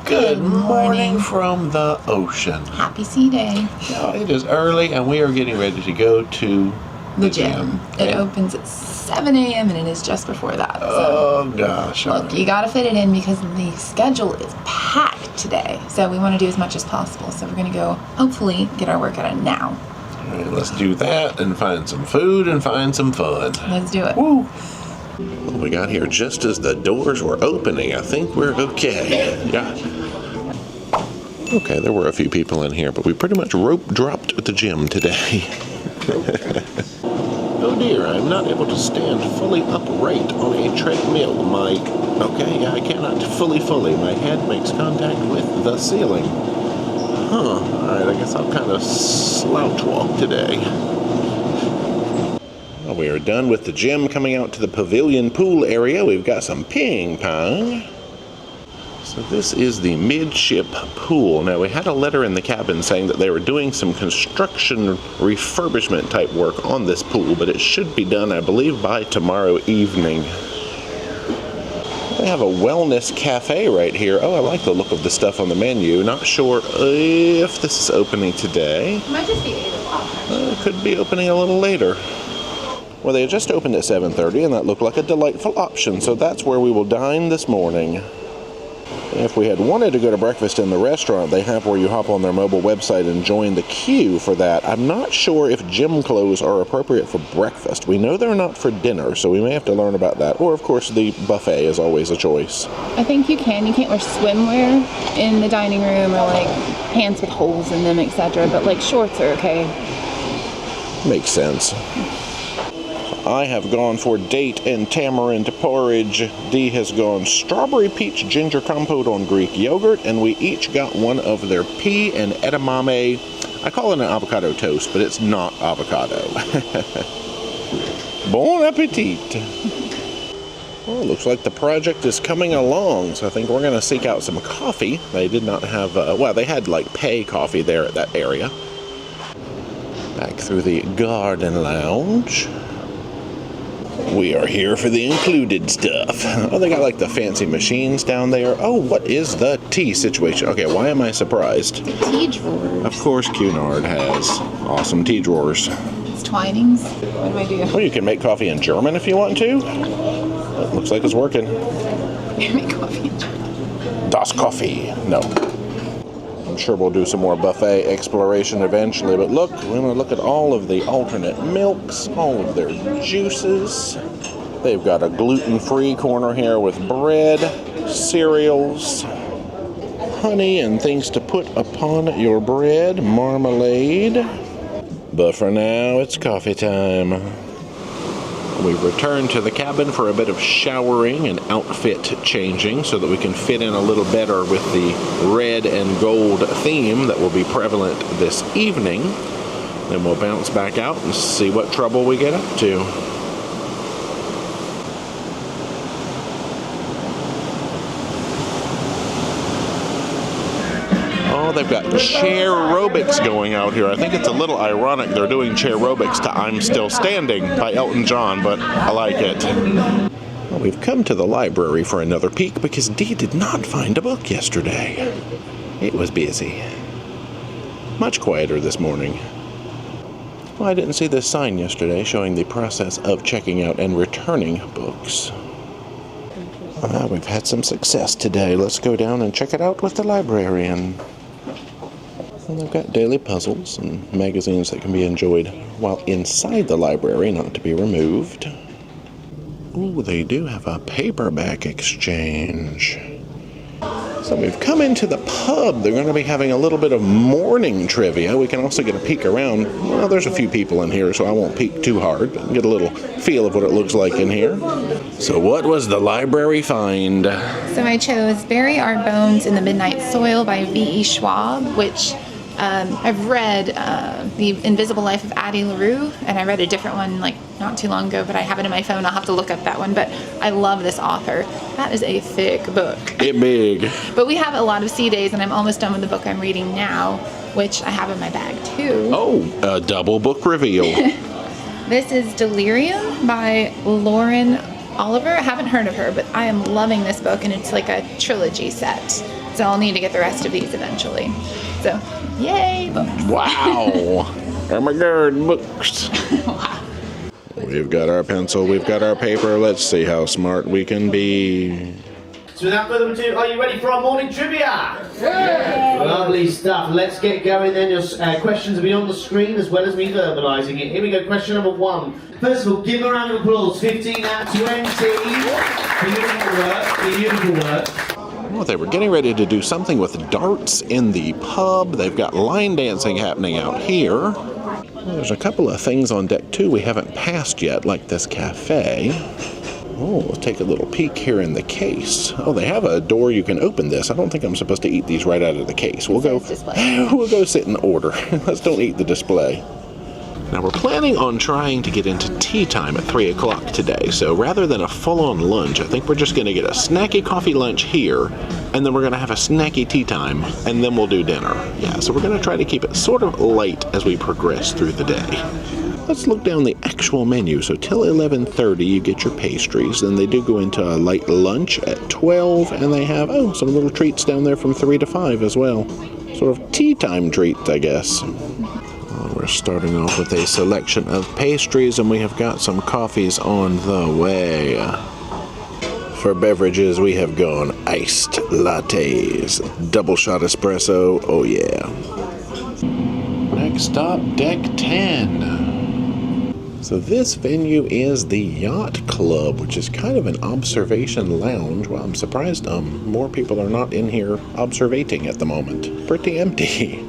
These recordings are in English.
Good morning from the ocean. Happy sea day. Now, it is early and we are getting ready to go to the gym. It opens at 7 a.m. and it is just before that. Oh gosh. Look, you gotta fit it in because the schedule is packed today. So we want to do as much as possible. So we're gonna go, hopefully, get our workout in now. All right, let's do that and find some food and find some fun. Let's do it. Woo. Well, we got here just as the doors were opening. I think we're okay. Yeah. Okay, there were a few people in here, but we pretty much rope dropped at the gym today. Oh dear, I'm not able to stand fully upright on a treadmill. I cannot fully. My head makes contact with the ceiling. Alright, I guess I'll kind of slouch walk today. Well, we are done with the gym. Coming out to the pavilion pool area, we've got some ping pong. So this is the midship pool. Now, we had a letter in the cabin saying that they were doing some construction refurbishment type work on this pool, but it should be done, I believe, by tomorrow evening. They have a wellness cafe right here. Oh, I like the look of the stuff on the menu. Not sure if this is opening today. It might just be 8 o'clock. It could be opening a little later. Well, they had just opened at 7:30, and that looked like a delightful option, so that's where we will dine this morning. If we had wanted to go to breakfast in the restaurant, they have where you hop on their mobile website and join the queue for that. I'm not sure if gym clothes are appropriate for breakfast. We know they're not for dinner, so we may have to learn about that. Or, of course, the buffet is always a choice. I think you can. You can't wear swimwear in the dining room or, like, pants with holes in them, etc. But, like, shorts are okay. Makes sense. I have gone for date and tamarind porridge. Dee has gone strawberry peach ginger compote on Greek yogurt, and we each got one of their pea and edamame. I call it an avocado toast, but it's not avocado. Bon appetit. Well, looks like the project is coming along, so I think we're going to seek out some coffee. They did not have, they had like pay coffee there at that area. Back through the garden lounge. We are here for the included stuff. Oh, they got like the fancy machines down there. Oh, what is the tea situation? Okay, why am I surprised? Tea drawers. Of course Cunard has awesome tea drawers. It's Twinings. What do I do? Well, you can make coffee in German if you want to. It looks like it's working. Make coffee in German. Das Coffee. No. I'm sure we'll do some more buffet exploration eventually, but look, we're going to look at all of the alternate milks, all of their juices. They've got a gluten-free corner here with bread, cereals, honey, and things to put upon your bread, marmalade. But for now, it's coffee time. We've returned to the cabin for a bit of showering and outfit changing so that we can fit in a little better with the red and gold theme that will be prevalent this evening. Then we'll bounce back out and see what trouble we get up to. Oh, they've got chair aerobics going out here. I think it's a little ironic they're doing chair aerobics to I'm Still Standing by Elton John, but I like it. Well, we've come to the library for another peek because Dee did not find a book yesterday. It was busy. Much quieter this morning. Well, I didn't see this sign yesterday showing the process of checking out and returning books. We've had some success today. Let's go down and check it out with the librarian. And they've got daily puzzles and magazines that can be enjoyed while inside the library, not to be removed. Ooh, they do have a paperback exchange. So we've come into the pub. They're going to be having a little bit of morning trivia. We can also get a peek around. Well, there's a few people in here, so I won't peek too hard, but get a little feel of what it looks like in here. So what was the library find? So I chose Bury Our Bones in the Midnight Soil by V.E. Schwab, which I've read The Invisible Life of Addie LaRue, and I read a different one like not too long ago, but I have it in my phone. I'll have to look up that one, but I love this author. That is a thick book. It big. But we have a lot of sea days, and I'm almost done with the book I'm reading now, which I have in my bag too. Oh, a double book reveal. This is Delirium by Lauren Oliver. I haven't heard of her, but I am loving this book, and it's like a trilogy set. So I'll need to get the rest of these eventually. So, yay, books. Wow. Oh my God, books. Wow. We've got our pencil, we've got our paper. Let's see how smart we can be. So without further ado, are you ready for our morning trivia? Yeah. Lovely stuff. Let's get going then. Your questions will be on the screen as well as me verbalising it. Here we go. Question number 1. First of all, give a round of applause. 15 out of 20. Beautiful work. Beautiful work. Well, they were getting ready to do something with darts in the pub. They've got line dancing happening out here. Well, there's a couple of things on deck 2 we haven't passed yet, like this cafe. Oh, let's take a little peek here in the case. Oh, they have a door you can open this. I don't think I'm supposed to eat these right out of the case. We'll go sit in order. Let's don't eat the display. Now we're planning on trying to get into tea time at 3 o'clock today, so rather than a full-on lunch, I think we're just going to get a snacky coffee lunch here, and then we're going to have a snacky tea time, and then we'll do dinner. Yeah, so we're going to try to keep it sort of light as we progress through the day. Let's look down the actual menu. So till 11:30 you get your pastries, then they do go into a light lunch at 12, and they have, some little treats down there from 3 to 5 as well. Sort of tea time treats, I guess. We're starting off with a selection of pastries, and we have got some coffees on the way. For beverages, we have gone iced lattes, double shot espresso, oh yeah. Next stop, deck 10. So this venue is the Yacht Club, which is kind of an observation lounge. Well, I'm surprised more people are not in here observating at the moment. Pretty empty.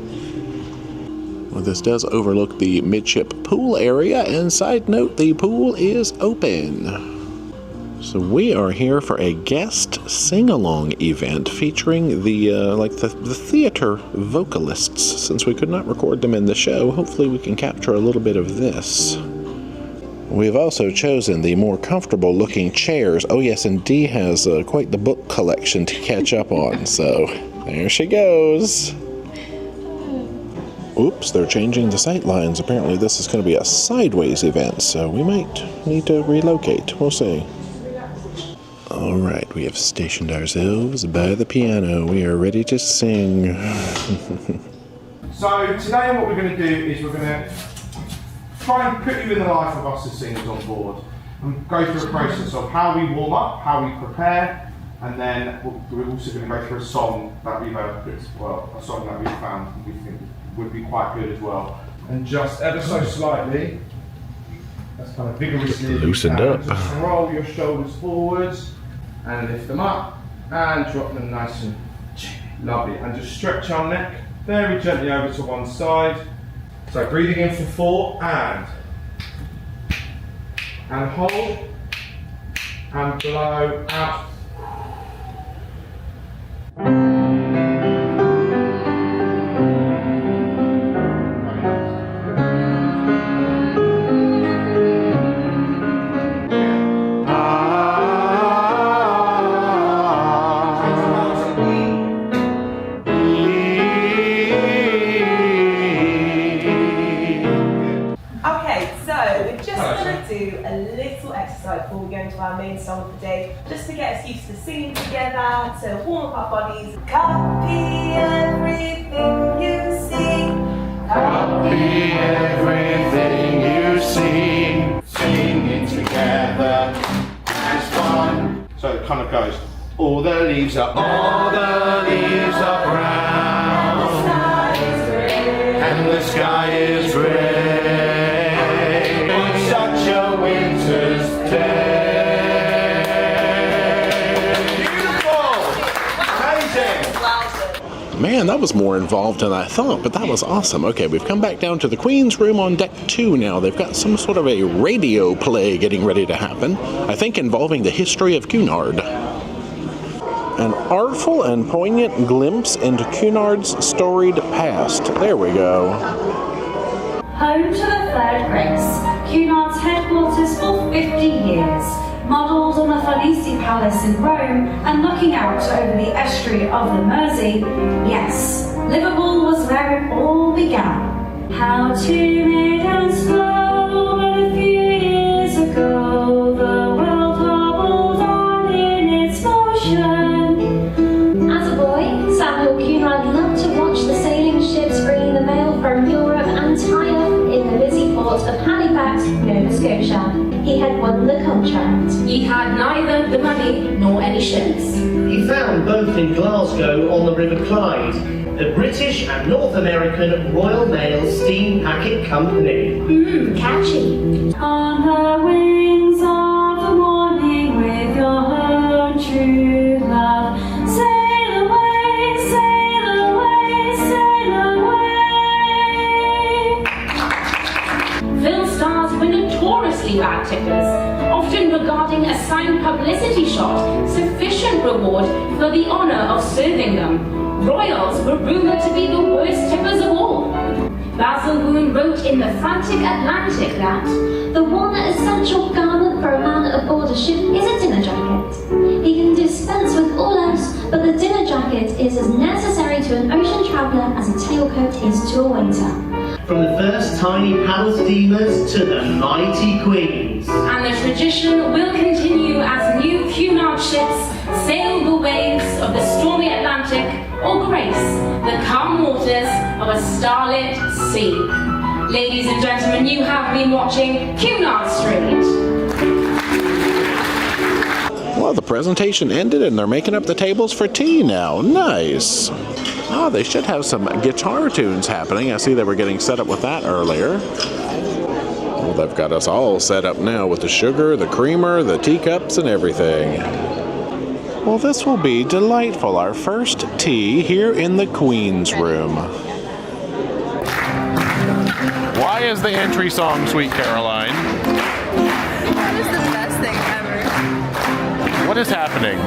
Well, this does overlook the midship pool area, and side note, the pool is open. So we are here for a guest sing-along event featuring the theater vocalists. Since we could not record them in the show, hopefully we can capture a little bit of this. We've also chosen the more comfortable looking chairs. Oh yes, and Dee has quite the book collection to catch up on, so there she goes. Oops, they're changing the sight lines. Apparently this is going to be a sideways event, so we might need to relocate. We'll see. Alright, we have stationed ourselves by the piano. We are ready to sing. So today what we're going to do is we're going to try and put you in the life of us as singers on board and go through a process of how we warm up, how we prepare, and then we're also going to go through a song that we've a song that we've found we think would be quite good as well. And just ever so slightly, that's kind of vigorously loosened up. Just roll your shoulders forwards and lift them up and drop them nice and lovely. And just stretch our neck very gently over to one side. So breathing in for 4 and hold and blow out. Before we go into our main song of the day, just to get us used to singing together, to warm up our bodies. Copy everything you see. Copy everything you see. Singing together as one. So it kind of goes, all the leaves are All the leaves are brown, and the sky is red. and the sky is red. On such a winter's day. Man, that was more involved than I thought, but that was awesome. Okay, we've come back down to the Queen's Room on deck 2 now. They've got some sort of a radio play getting ready to happen, I think involving the history of Cunard. An artful and poignant glimpse into Cunard's storied past. There we go. Home to the Third Grace, Cunard's headquarters for 50 years. Modelled on the Farnese Palace in Rome and looking out over the estuary of the Mersey, yes, Liverpool was where it all began. How timid and slow, but a few years ago, the world harbour Nova Scotia. He had won the contract. He had neither the money nor any ships. He found both in Glasgow on the River Clyde, the British and North American Royal Mail Steam Packet Company. Catchy. On the wings of the morning with your own true love, sail away, sail away, sail away. Film stars were notoriously bad tippers, often regarding a signed publicity shot sufficient reward for the honour of serving them. Royals were rumoured to be the worst tippers of all. Basil Boone wrote in the Frantic Atlantic that The one essential garment for a man aboard a ship is a dinner jacket. He can dispense with all else, but the dinner jacket is as necessary to an ocean traveller as a tailcoat is to a waiter. From the first tiny paddle steamers to the mighty queens. and the tradition will continue as new Cunard ships sail the waves of the stormy Atlantic or grace the calm waters of a starlit sea. Ladies and gentlemen, you have been watching Cunard Street. Well, the presentation ended and they're making up the tables for tea now. Nice. Oh, they should have some guitar tunes happening. I see they were getting set up with that earlier. Well, they've got us all set up now with the sugar, the creamer, the teacups, and everything. Well, this will be delightful. Our first tea here in the Queen's Room. Why is the entry song Sweet Caroline? That is the best thing ever. What is happening?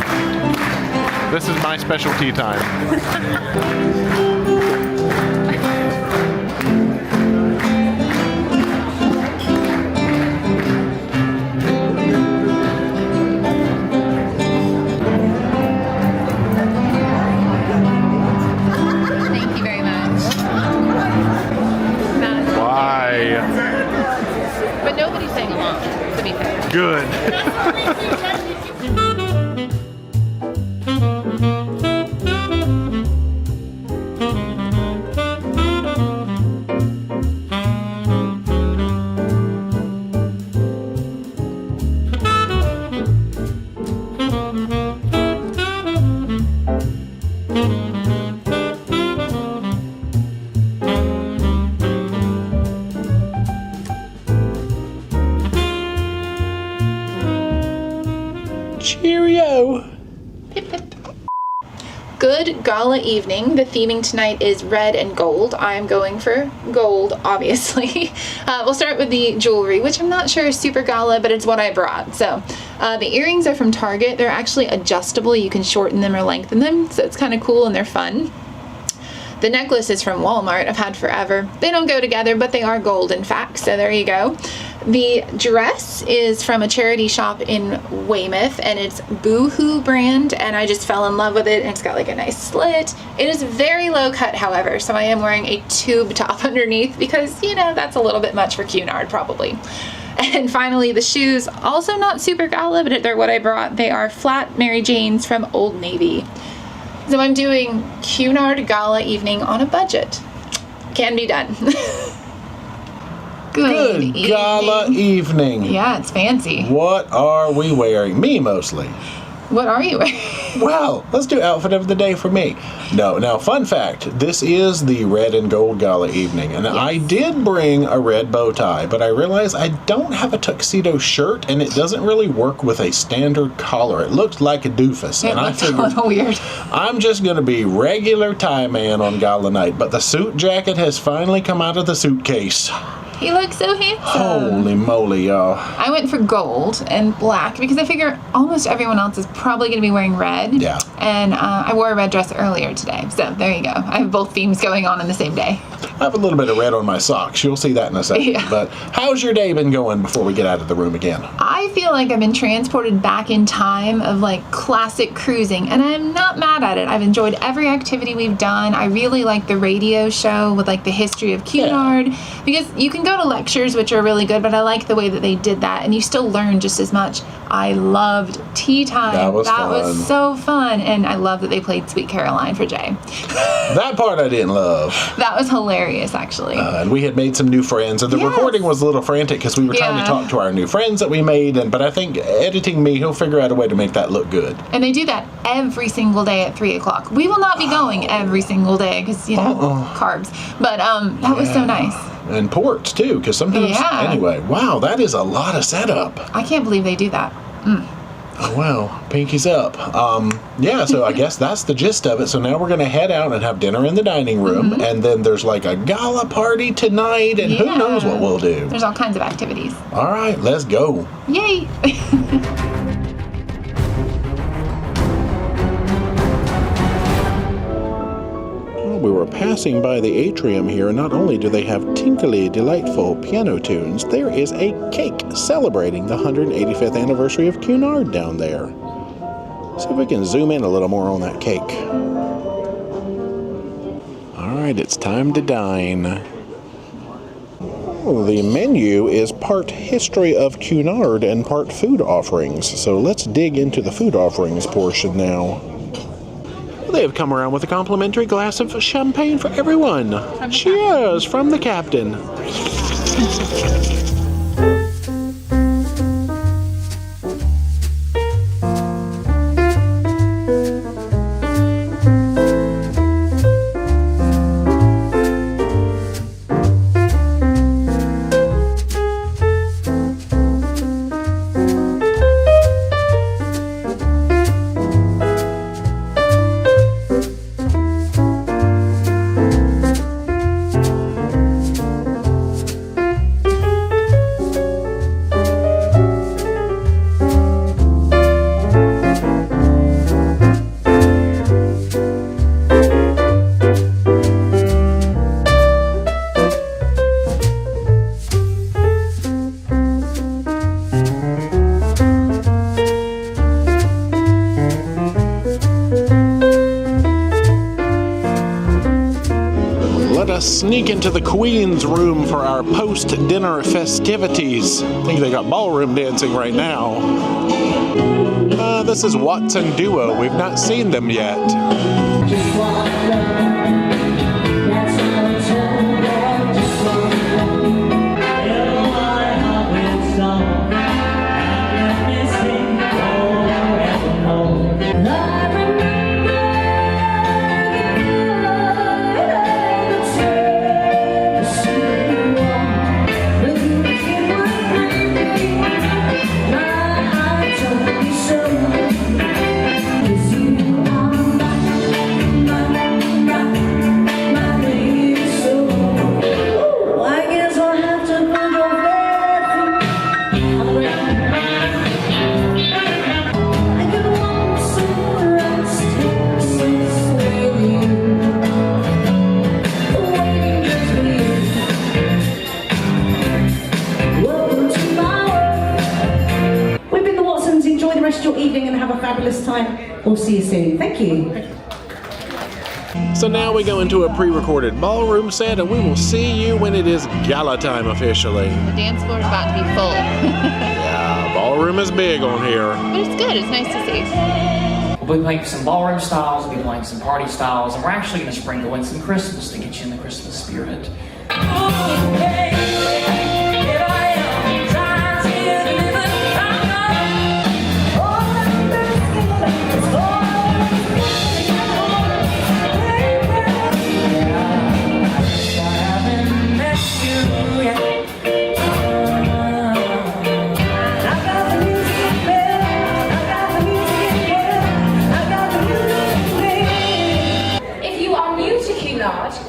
This is my special tea time. Thank you very much. Why? But nobody sang along, to be fair. Good. Cheerio. Hip, hip. Good gala evening. The theming tonight is red and gold. I'm going for gold, obviously. We'll start with the jewelry, which I'm not sure is super gala, but it's what I brought. So the earrings are from Target. They're actually adjustable. You can shorten them or lengthen them, so it's kind of cool and they're fun. The necklace is from Walmart. I've had forever. They don't go together, but they are gold, in fact, so there you go. The dress is from a charity shop in Weymouth, and it's Boohoo brand, and I just fell in love with it, and it's got like a nice slit. It is very low cut, however, so I am wearing a tube top underneath because, you know, that's a little bit much for Cunard, probably. And finally, the shoes, also not super gala, but they're what I brought. They are flat Mary Janes from Old Navy. So I'm doing Cunard Gala evening on a budget. Can be done. Good gala evening. Yeah, it's fancy. What are we wearing? Me mostly. What are you wearing? Well, let's do outfit of the day for me. No, now fun fact, this is the red and gold gala evening, and yes. I did bring a red bow tie, but I realized I don't have a tuxedo shirt, and it doesn't really work with a standard collar. It looked like a doofus, and I figured a little weird. I'm just going to be regular tie man on gala night, but the suit jacket has finally come out of the suitcase. He looks so handsome. Holy moly, y'all. I went for gold and black because I figure almost everyone else is probably going to be wearing red. Yeah. And I wore a red dress earlier today. So there you go. I have both themes going on in the same day. I have a little bit of red on my socks. You'll see that in a second. Yeah. But how's your day been going before we get out of the room again? I feel like I've been transported back in time of like classic cruising, and I'm not mad at it. I've enjoyed every activity we've done. I really like the radio show with like the history of Cunard because you can go go to lectures, which are really good, but I like the way that they did that, and you still learn just as much. I loved tea time. That was was so fun, and I love that they played Sweet Caroline for Jay. That part I didn't love. That was hilarious, actually. And we had made some new friends, and the recording was a little frantic because we were trying to talk to our new friends that we made, but I think editing me, he'll figure out a way to make that look good. And they do that every single day at 3 o'clock. We will not be going every single day because, you know, carbs. But that was so nice. And ports, too, because sometimes... Anyway, wow, that is a lot of setup. I can't believe they do that. Oh, well, pinkies up. Yeah, so I guess that's the gist of it. So now we're going to head out and have dinner in the dining room, and then there's like a gala party tonight, and who knows what we'll do. There's all kinds of activities. All right, let's go. Yay! We were passing by the atrium here, and not only do they have tinkly, delightful piano tunes, there is a cake celebrating the 185th anniversary of Cunard down there. See if we can zoom in a little more on that cake. All right, it's time to dine. The menu is part history of Cunard and part food offerings, so let's dig into the food offerings portion now. They have come around with a complimentary glass of champagne for everyone. Cheers from the captain. Sneak into the Queen's room for our post-dinner festivities. I think they got ballroom dancing right now. This is Watson Duo. We've not seen them yet. We'll see you soon. Thank you. So now we go into a pre-recorded ballroom set, and we will see you when it is gala time officially. The dance floor is about to be full. Yeah, ballroom is big on here. But it's good. It's nice to see. We'll be playing some ballroom styles, we'll be playing some party styles, and we're actually going to sprinkle in some Christmas to get you in the Christmas spirit.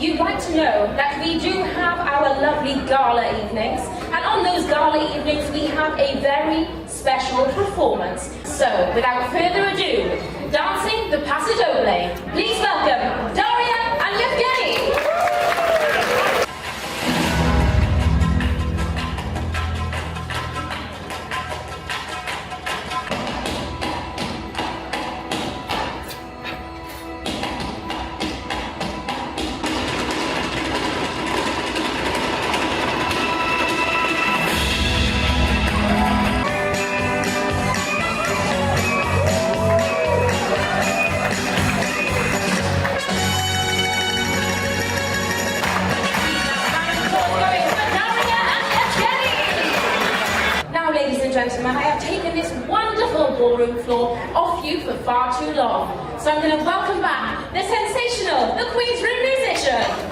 You'd like to know that we do have our lovely gala evenings, and on those gala evenings we have a very special performance. So, without further ado, dancing the Paso Doble, please welcome Daria and Yevgeny! room floor off you for far too long. So I'm going to welcome back the sensational, the Queen's Room musicians.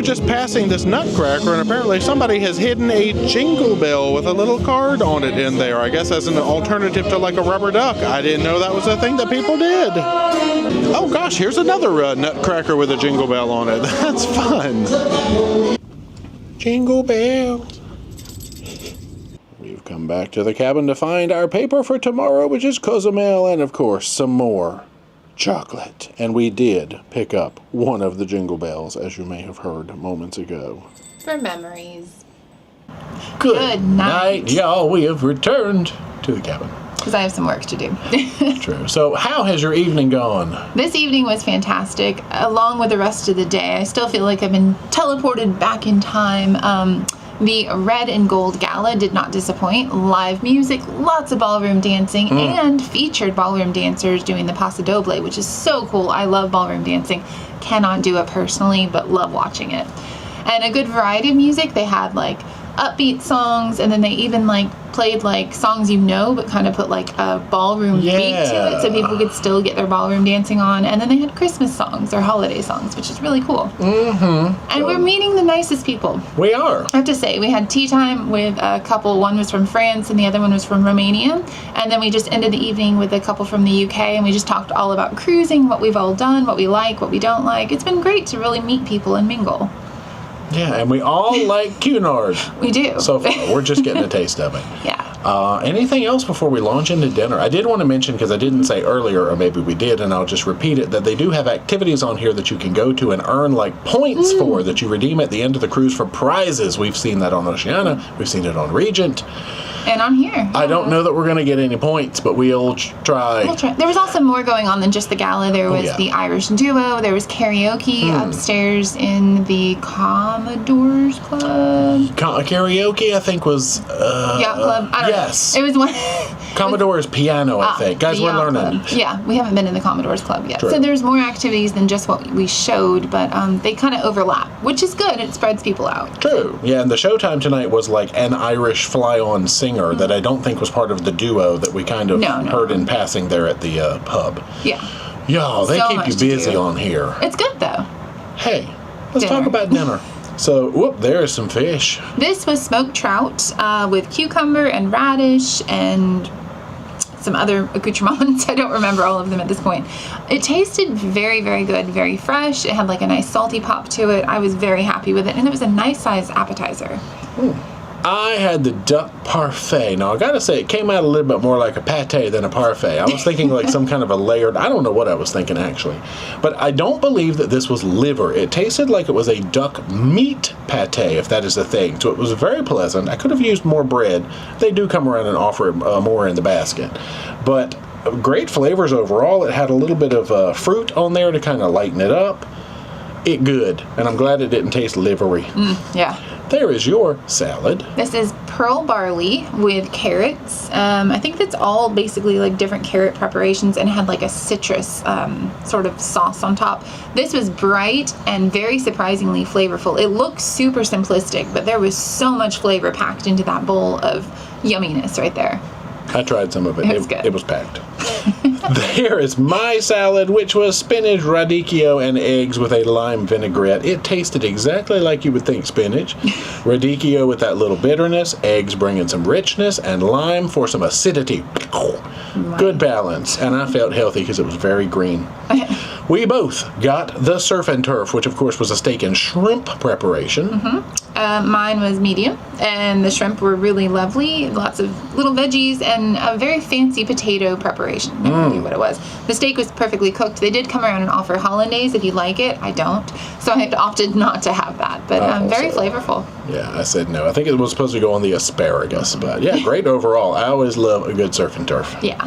Just passing this nutcracker, and apparently somebody has hidden a jingle bell with a little card on it in there. I guess as an alternative to like a rubber duck. I didn't know that was a thing that people did. Oh gosh, here's another nutcracker with a jingle bell on it. That's fun. Jingle bells. We've come back to the cabin to find our paper for tomorrow, which is Cozumel, and of course some more chocolate. And we did pick up one of the jingle bells, as you may have heard moments ago. For memories. Good night, y'all. We have returned to the cabin. Because I have some work to do. True. So how has your evening gone? This evening was fantastic, along with the rest of the day. I still feel like I've been teleported back in time. The Red and Gold Gala did not disappoint. Live music, lots of ballroom dancing, and featured ballroom dancers doing the paso doble, which is so cool. I love ballroom dancing. Cannot do it personally, but love watching it. And a good variety of music. They had like upbeat songs, and then they even like played like songs you know, but kind of put like a ballroom beat to it, so people could still get their ballroom dancing on. And then they had Christmas songs or holiday songs, which is really cool. And we're meeting the nicest people. We are. I have to say, we had tea time with a couple. One was from France and the other one was from Romania. And then we just ended the evening with a couple from the UK, and we just talked all about cruising, what we've all done, what we like, what we don't like. It's been great to really meet people and mingle. Yeah, and we all like Cunard. We do. So far, we're just getting a taste of it. Yeah. Anything else before we launch into dinner? I did want to mention, because I didn't say earlier, or maybe we did, and I'll just repeat it, that they do have activities on here that you can go to and earn like points for, that you redeem at the end of the cruise for prizes. We've seen that on Oceania. We've seen it on Regent. And on here. I don't know that we're going to get any points, but we'll try. We'll try. There was also more going on than just the gala. There was the Irish duo. There was karaoke upstairs in the Commodores Club. Karaoke, I think, was... Yacht Club. I don't know. It was one... Commodore's piano, I think. Guys, we're learning. Club. Yeah, we haven't been in the Commodore's Club yet. True. So there's more activities than just what we showed, but they kind of overlap, which is good. It spreads people out. True. Yeah, and the showtime tonight was like an Irish fly-on singer that I don't think was part of the duo that we kind of heard in passing there at the pub. Yeah. Y'all, they keep you busy on here. It's good, though. Hey, let's talk about dinner. So, whoop, there's some fish. This was smoked trout with cucumber and radish and some other accoutrements. I don't remember all of them at this point. It tasted very, very good, very fresh. It had like a nice salty pop to it. I was very happy with it, and it was a nice size appetizer. I had the duck parfait. Now, I gotta say, it came out a little bit more like a pate than a parfait. I was thinking like some kind of a layered, I don't know what I was thinking actually. But I don't believe that this was liver. It tasted like it was a duck meat pate, if that is the thing. So it was very pleasant. I could have used more bread. They do come around and offer more in the basket. But great flavors overall. It had a little bit of fruit on there to kind of lighten it up. It good. And I'm glad it didn't taste livery. Yeah. There is your salad. This is pearl barley with carrots. I think that's all basically like different carrot preparations, and had like a citrus sort of sauce on top. This was bright and very surprisingly flavorful. It looks super simplistic, but there was so much flavor packed into that bowl of yumminess right there. I tried some of it. It was good. It was packed. There is my salad, which was spinach, radicchio, and eggs with a lime vinaigrette. It tasted exactly like you would think spinach. Radicchio with that little bitterness, eggs bringing some richness, and lime for some acidity. Good balance. And I felt healthy because it was very green. We both got the surf and turf, which of course was a steak and shrimp preparation. Mine was medium, and the shrimp were really lovely. Lots of little veggies and a very fancy potato preparation. Never knew what it was. The steak was perfectly cooked. They did come around and offer hollandaise if you like it. I don't, so I had opted not to have that. But very flavorful. Yeah, I said no. I think it was supposed to go on the asparagus, but yeah, great overall. I always love a good surf and turf. Yeah.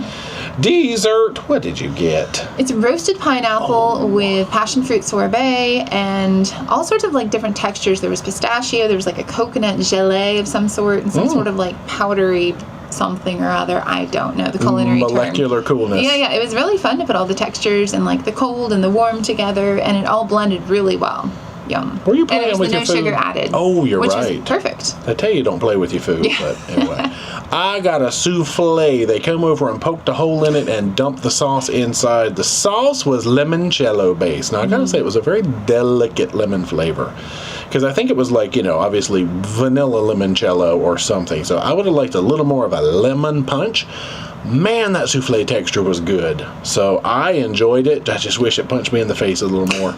Dessert, what did you get? It's roasted pineapple with passion fruit sorbet and all sorts of like different textures. There was pistachio, there was like a coconut gelée of some sort, and some sort of like powdery something or other. I don't know the culinary molecular term. Coolness. Yeah, it was really fun to put all the textures and like the cold and the warm together, and it all blended really well. Yum. Were you playing and with your no food? Sugar added. Oh, you're which right. Was perfect. I tell you, don't play with your food. Yeah. But anyway, I got a souffle. They come over and poked a hole in it and dumped the sauce inside. The sauce was limoncello based. Now I gotta say, it was a very delicate lemon flavor, because I think it was like, obviously vanilla limoncello or something. So I would have liked a little more of a lemon punch. Man, that souffle texture was good. So I enjoyed it. I just wish it punched me in the face a little more.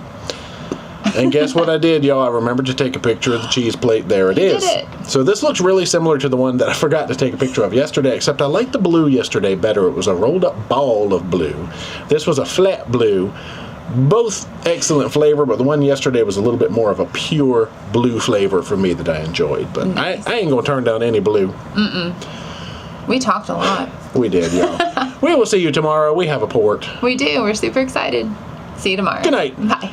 And guess what I did, y'all? I remembered to take a picture of the cheese plate. There it is. Did it. So this looks really similar to the one that I forgot to take a picture of yesterday, except I liked the blue yesterday better. It was a rolled up ball of blue. This was a flat blue. Both excellent flavor, but the one yesterday was a little bit more of a pure blue flavor for me that I enjoyed. But Nice. I ain't going to turn down any blue. We talked a lot. We did, y'all. We will see you tomorrow. We have a port. We do. We're super excited. See you tomorrow. Good night. Bye.